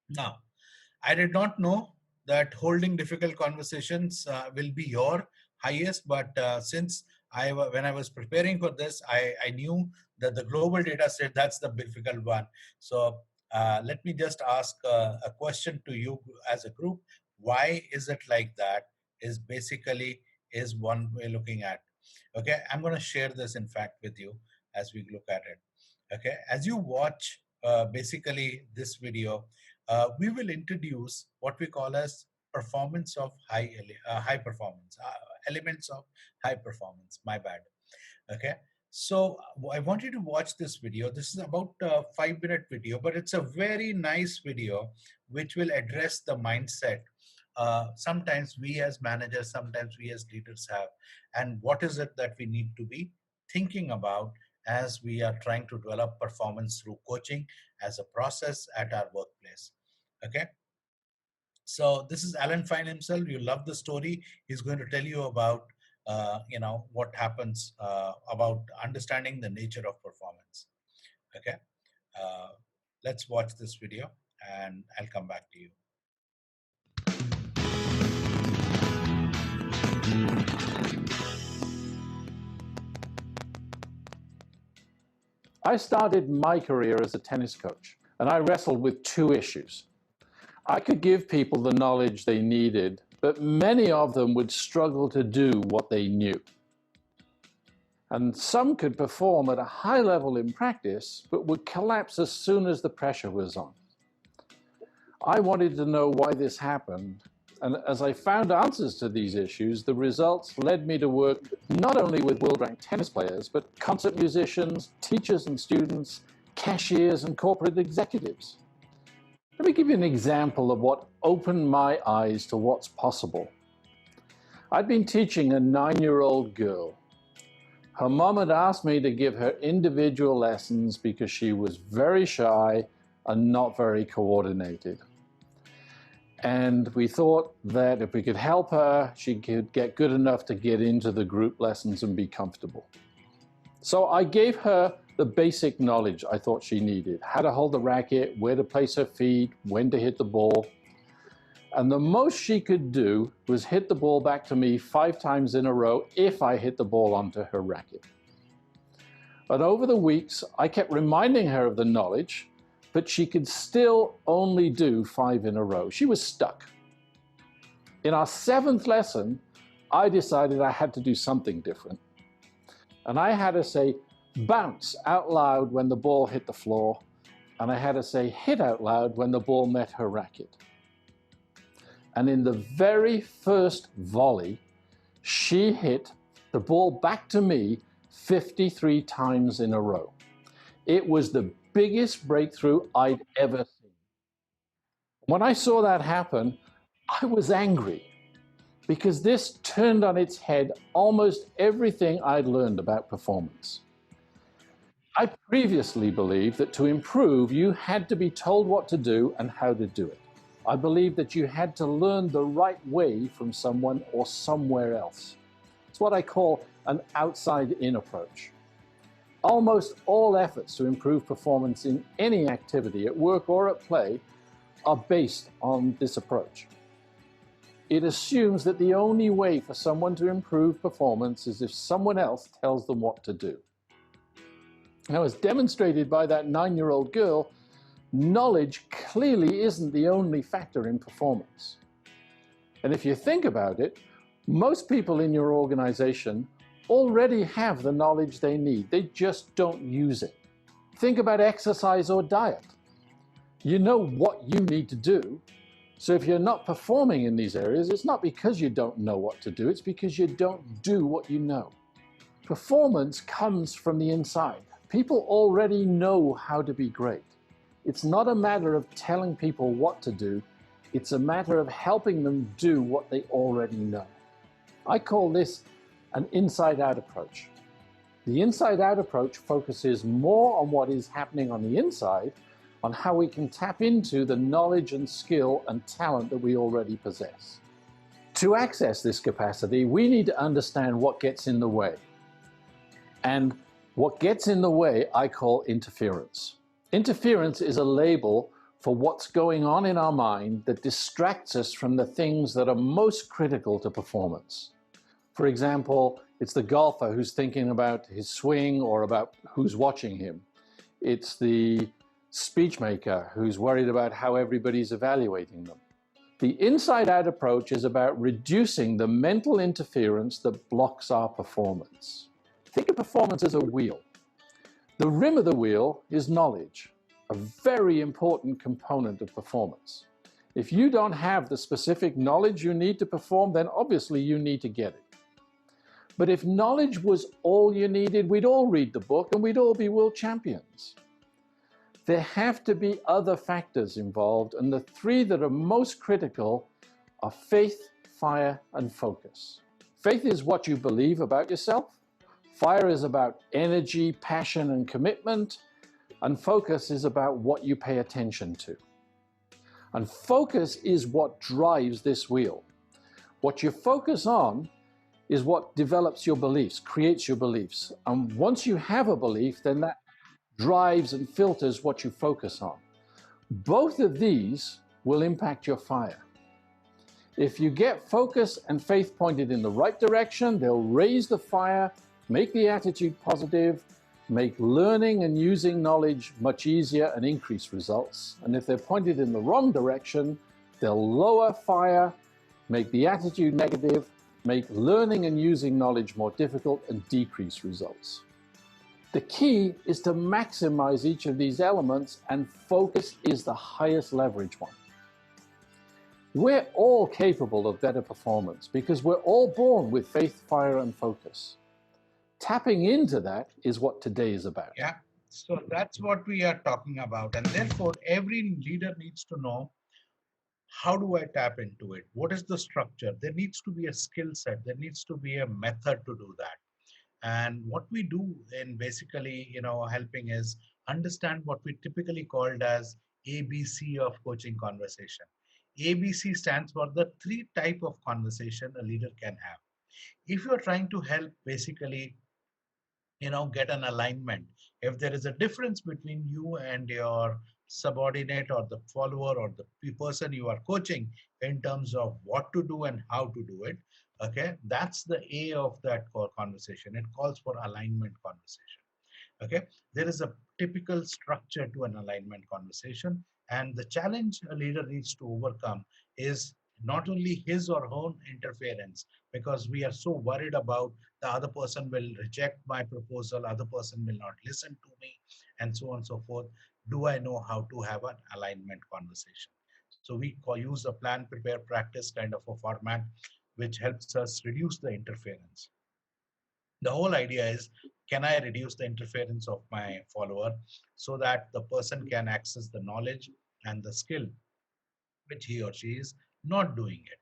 Now, I did not know that holding difficult conversations will be your highest, but since when I was preparing for this, I knew that the global data set, that's the difficult one. So let me just ask a question to you as a group. Why is it like that? Is basically is one way looking at. Okay, I'm going to share this in fact with you as we look at it. Okay, as you watch basically this video, we will introduce what we call as performance of high performance, elements of high performance. My bad. Okay. So I want you to watch this video. This is about a 5-minute video, but it's a very nice video which will address the mindset. Sometimes we as managers, sometimes we as leaders have, and what is it that we need to be thinking about as we are trying to develop performance through coaching as a process at our workplace. Okay. So this is Alan Fine himself. You love the story. He's going to tell you about, what happens about understanding the nature of performance. Okay. Uh, let's watch this video and I'll come back to you. I started my career as a tennis coach, and I wrestled with two issues. I could give people the knowledge they needed, but many of them would struggle to do what they knew. And some could perform at a high level in practice, but would collapse as soon as the pressure was on. I wanted to know why this happened, and as I found answers to these issues, the results led me to work not only with world-ranked tennis players, but concert musicians, teachers and students, cashiers and corporate executives. Let me give you an example of what opened my eyes to what's possible. I'd been teaching a 9-year-old girl. Her mom had asked me to give her individual lessons because she was very shy and not very coordinated. And we thought that if we could help her, she could get good enough to get into the group lessons and be comfortable. So I gave her the basic knowledge I thought she needed: how to hold the racket, where to place her feet, when to hit the ball. And the most she could do was hit the ball back to me 5 times in a row if I hit the ball onto her racket. But over the weeks, I kept reminding her of the knowledge, but she could still only do 5 in a row. She was stuck. In our 7th lesson, I decided I had to do something different. And I had to say bounce out loud when the ball hit the floor, and I had to say hit out loud when the ball met her racket. And in the very first volley, she hit the ball back to me 53 times in a row. It was the biggest breakthrough I'd ever seen. When I saw that happen, I was angry because this turned on its head almost everything I'd learned about performance. I previously believed that to improve, you had to be told what to do and how to do it. I believed that you had to learn the right way from someone or somewhere else. It's what I call an outside-in approach. Almost all efforts to improve performance in any activity, at work or at play, are based on this approach. It assumes that the only way for someone to improve performance is if someone else tells them what to do. Now, as demonstrated by that 9-year-old girl, knowledge clearly isn't the only factor in performance. And if you think about it, most people in your organization already have the knowledge they need. They just don't use it. Think about exercise or diet. You know what you need to do. So if you're not performing in these areas, it's not because you don't know what to do, it's because you don't do what you know. Performance comes from the inside. People already know how to be great. It's not a matter of telling people what to do, it's a matter of helping them do what they already know. I call this an inside-out approach. The inside-out approach focuses more on what is happening on the inside, on how we can tap into the knowledge and skill and talent that we already possess. To access this capacity, we need to understand what gets in the way. And what gets in the way, I call interference. Interference is a label for what's going on in our mind that distracts us from the things that are most critical to performance. For example, it's the golfer who's thinking about his swing or about who's watching him. It's the speechmaker who's worried about how everybody's evaluating them. The inside-out approach is about reducing the mental interference that blocks our performance. Think of performance as a wheel. The rim of the wheel is knowledge, a very important component of performance. If you don't have the specific knowledge you need to perform, then obviously you need to get it. But if knowledge was all you needed, we'd all read the book and we'd all be world champions. There have to be other factors involved, and the three that are most critical are faith, fire, and focus. Faith is what you believe about yourself. Fire is about energy, passion, and commitment. And focus is about what you pay attention to. And focus is what drives this wheel. What you focus on is what develops your beliefs, creates your beliefs. And once you have a belief, then that drives and filters what you focus on. Both of these will impact your fire. If you get focus and faith pointed in the right direction, they'll raise the fire, make the attitude positive, make learning and using knowledge much easier and increase results. And if they're pointed in the wrong direction, they'll lower fire, make the attitude negative, make learning and using knowledge more difficult, and decrease results. The key is to maximize each of these elements, and focus is the highest leverage one. We're all capable of better performance because we're all born with faith, fire, and focus. Tapping into that is what today is about. Yeah. So that's what we are talking about. And therefore, every leader needs to know, how do I tap into it? What is the structure? There needs to be a skill set. There needs to be a method to do that. And what we do in basically, helping is understand what we typically called as ABC of coaching conversation. ABC stands for the three type of conversation a leader can have. If you're trying to help basically get an alignment, if there is a difference between you and your subordinate or the follower or the person you are coaching in terms of what to do and how to do it, okay, that's the A of that core conversation. It calls for alignment conversation. Okay, there is a typical structure to an alignment conversation, and the challenge a leader needs to overcome is not only his or her own interference, because we are so worried about the other person will reject my proposal, other person will not listen to me, and so on and so forth. Do I know how to have an alignment conversation? So we use a plan, prepare, practice kind of a format, which helps us reduce the interference. The whole idea is, can I reduce the interference of my follower so that the person can access the knowledge and the skill which he or she is not doing it.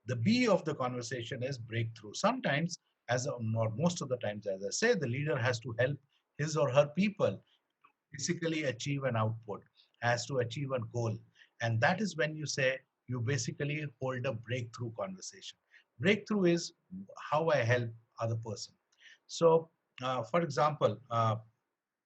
The B of the conversation is breakthrough. Sometimes, or most of the times, as I say, the leader has to help his or her people basically achieve an output, has to achieve a goal. And that is when you say you basically hold a breakthrough conversation. Breakthrough is how I help other person. So, for example,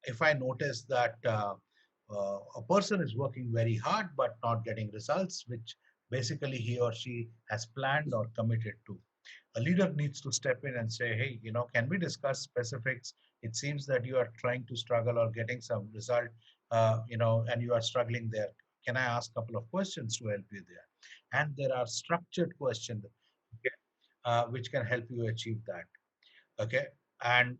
if I notice that a person is working very hard but not getting results, which basically he or she has planned or committed to, a leader needs to step in and say, hey, can we discuss specifics? It seems that you are trying to struggle or getting some result, and you are struggling there. Can I ask a couple of questions to help you there? And there are structured questions, okay, which can help you achieve that. Okay, and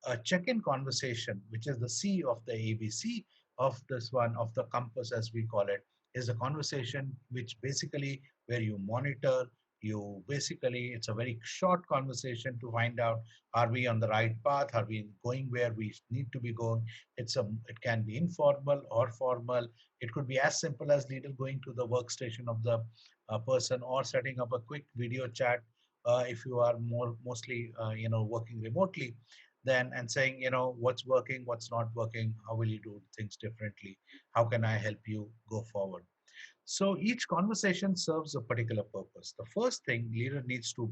a check-in conversation, which is the C of the ABC of this one, of the compass as we call it, is a conversation which basically where you monitor, you basically, it's a very short conversation to find out, are we on the right path, are we going where we need to be going. It can be informal or formal. It could be as simple as leader going to the workstation of the person, or setting up a quick video chat if you are mostly working remotely, then, and saying, what's working, what's not working, how will you do things differently, how can I help you go forward. So each conversation serves a particular purpose. The first thing leader needs to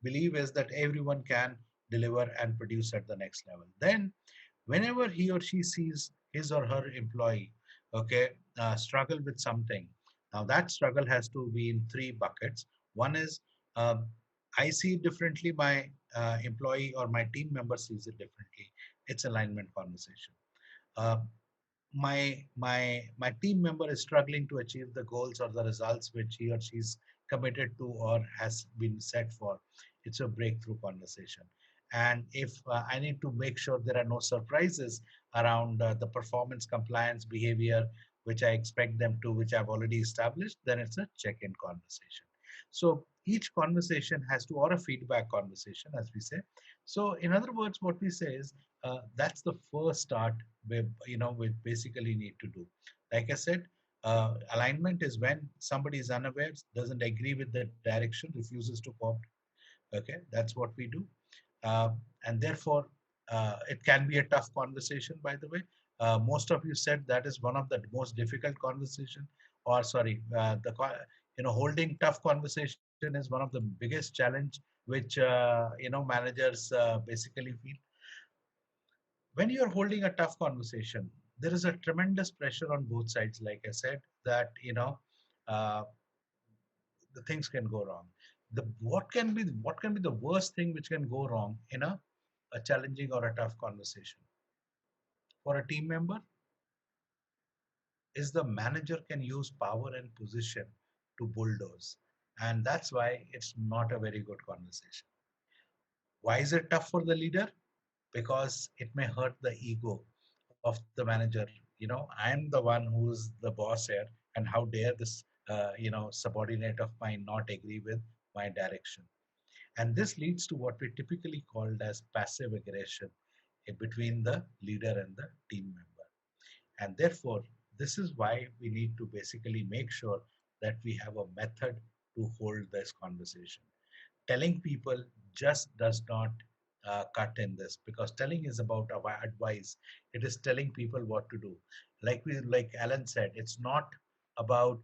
believe is that everyone can deliver and produce at the next level. Then whenever he or she sees his or her employee, okay, struggle with something, now that struggle has to be in three buckets. One is, um, I see it differently, my employee or my team member sees it differently. It's alignment conversation. Uh, my team member is struggling to achieve the goals or the results which he or she's committed to or has been set for. It's a breakthrough conversation. And if I need to make sure there are no surprises around the performance compliance behavior which I expect them to, which I've already established, then it's a check-in conversation. So each conversation has to, or a feedback conversation as we say. So in other words, what we say is, that's the first start we basically need to do. Like I said, alignment is when somebody is unaware, doesn't agree with the direction, refuses to cooperate. Okay, that's what we do. uh, and therefore it can be a tough conversation, by the way. Most of you said that is one of the most difficult conversation, or sorry, holding tough conversation is one of the biggest challenge which managers basically feel. When you're holding a tough conversation, there is a tremendous pressure on both sides. Like I said, that uh, the things can go wrong. What can be the worst thing which can go wrong in a challenging or a tough conversation for a team member? Is the manager can use power and position to bulldoze, and that's why it's not a very good conversation. Why is it tough for the leader? Because it may hurt the ego of the manager. I'm the one who's the boss here, and how dare this subordinate of mine not agree with my direction. And this leads to what we typically called as passive aggression between the leader and the team member. And therefore, this is why we need to basically make sure that we have a method to hold this conversation. Telling people just does not cut in this, because telling is about advice. It is telling people what to do. Like Alan said, it's not about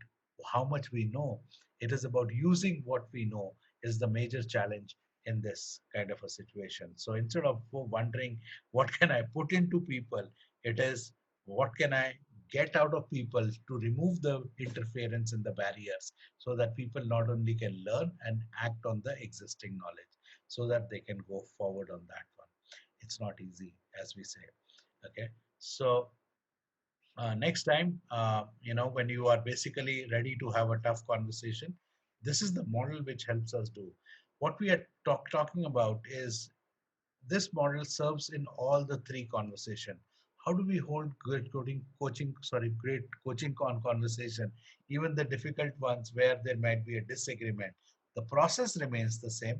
how much we know. It is about using what we know is the major challenge in this kind of a situation. So instead of wondering what can I put into people, it is what can I get out of people to remove the interference and the barriers, so that people not only can learn and act on the existing knowledge, so that they can go forward on that one. It's not easy, as we say. Okay. So next time, when you are basically ready to have a tough conversation, this is the model which helps us do what we are talking about. Is this model serves in all the three conversation. How do we hold good great coaching conversation, even the difficult ones where there might be a disagreement? The process remains the same.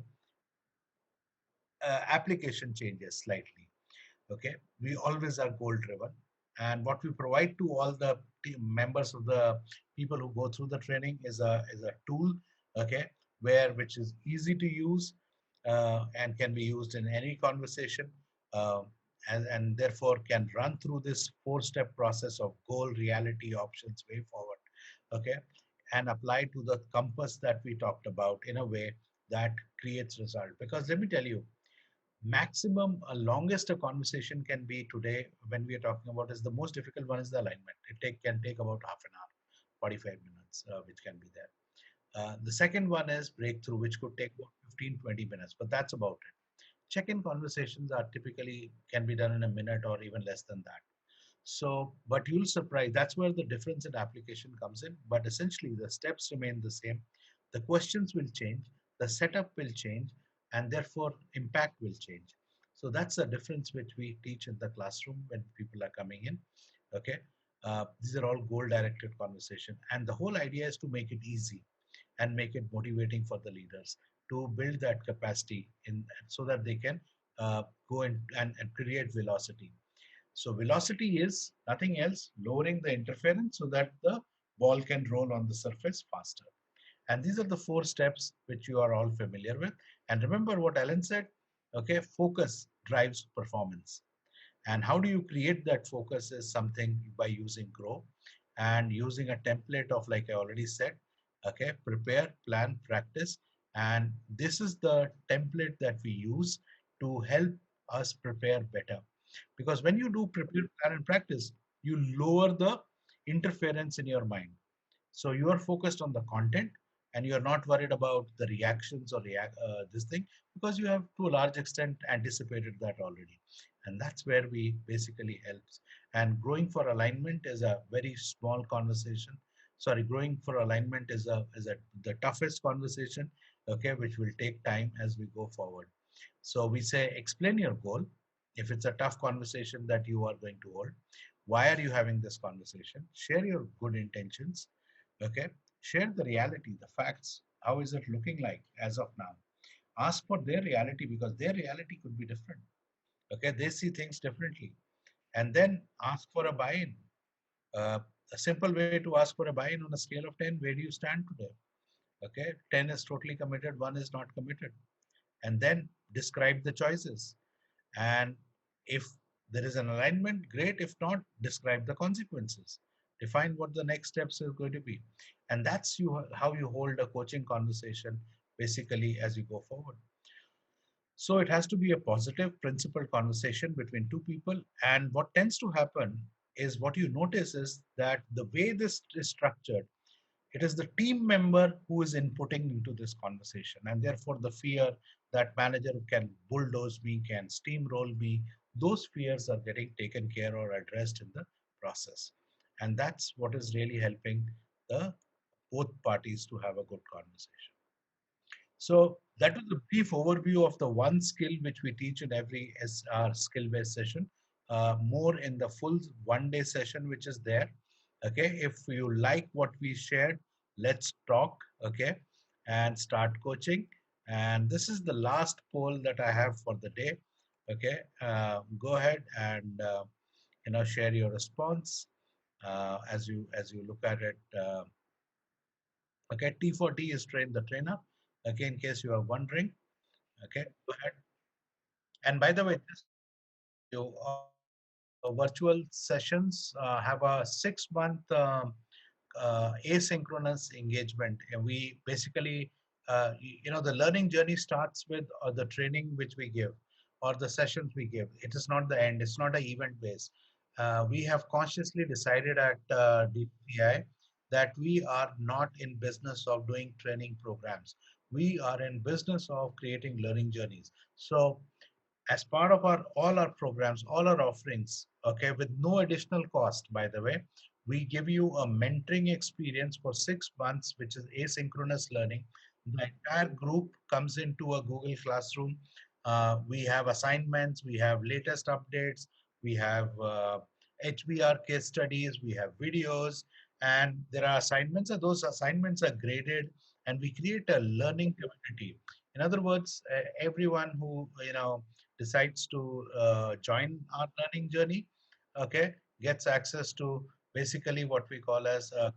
Application changes slightly. Okay, we always are goal driven, and what we provide to all the team members of the people who go through the training is a tool. Okay, which is easy to use, and can be used in any conversation, uh, and therefore can run through this four-step process of goal, reality, options, way forward. Okay, and apply to the compass that we talked about in a way that creates result. Because let me tell you, maximum longest a conversation can be today when we are talking about is the most difficult one is the alignment. Can take about half an hour, 45 minutes, which can be there. The second one is breakthrough, which could take about 15-20 minutes, but that's about it. Check-in conversations are typically can be done in a minute or even less than that. So, but you'll surprise, that's where the difference in application comes in. But essentially, the steps remain the same. The questions will change, the setup will change, and therefore, impact will change. So, that's the difference which we teach in the classroom when people are coming in. Okay. These are all goal directed conversation. And the whole idea is to make it easy and make it motivating for the leaders to build that capacity in so that they can go and create velocity. So velocity is nothing else, lowering the interference so that the ball can roll on the surface faster. And these are the four steps which you are all familiar with. And remember what Alan said, okay, focus drives performance. And how do you create that focus is something by using Grow and using a template of, like I already said, okay, prepare, plan, practice. And this is the template that we use to help us prepare better. Because when you do prepare, plan, and practice, you lower the interference in your mind. So you are focused on the content and you are not worried about the reactions or this thing, because you have to a large extent anticipated that already. And that's where we basically helps. And growing for alignment is a very small conversation. Sorry, growing for alignment is the toughest conversation, okay, which will take time as we go forward. So we say explain your goal. If it's a tough conversation that you are going to hold, why are you having this conversation? Share your good intentions. Okay. Share the reality, the facts. How is it looking like as of now? Ask for their reality, because their reality could be different. Okay. They see things differently. And then ask for a buy in. Uh, a simple way to ask for a buy in on a scale of 10, where do you stand today? Okay. 10 is totally committed, 1 is not committed. And then describe the choices. And if there is an alignment, great. If not, describe the consequences. Define what the next steps are going to be. And that's how you hold a coaching conversation basically as you go forward. So it has to be a positive, principled conversation between two people. And what tends to happen is, what you notice is that the way this is structured, it is the team member who is inputting into this conversation. And therefore, the fear that manager can bulldoze me, can steamroll me, those fears are getting taken care or addressed in the process. And that's what is really helping the both parties to have a good conversation. So that was a brief overview of the one skill which we teach in every SR skill-based session. More in the full one-day session which is there. Okay, if you like what we shared, let's talk. Okay, and start coaching. And this is the last poll that I have for the day. Okay, go ahead and share your response as you look at it. Okay, T for T is train the trainer. Okay, in case you are wondering. Okay, go ahead. And by the way, just you all virtual sessions have a 6 month asynchronous engagement. And we basically, the learning journey starts with the training which we give or the sessions we give. It is not the end. It's not an event based. We have consciously decided at DPI that we are not in business of doing training programs. We are in business of creating learning journeys. So as part of our all our programs, all our offerings, okay, with no additional cost, by the way, we give you a mentoring experience for 6 months, which is asynchronous learning. The entire group comes into a Google Classroom. We have assignments, we have latest updates, we have HBR case studies, we have videos, and there are assignments, and those assignments are graded, and we create a learning community. In other words, everyone who decides to join our learning journey, okay, gets access to basically what we call as a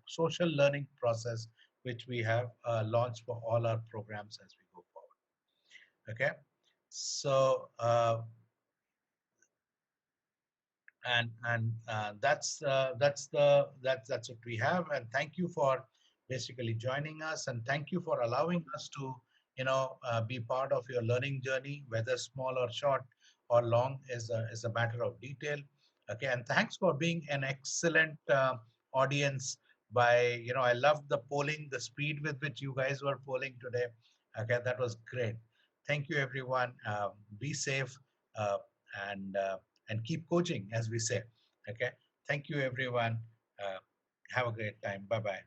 social learning process, which we have launched for all our programs as we go forward. Okay, so and that's what we have. And thank you for basically joining us, and thank you for allowing us to be part of your learning journey, whether small or short or long is a matter of detail. Okay, and thanks for being an excellent audience. By I love the polling, the speed with which you guys were polling today. Okay, that was great. Thank you, everyone. Be safe, uh, and keep coaching, as we say. Okay. Thank you, everyone. Uh, have a great time. Bye bye.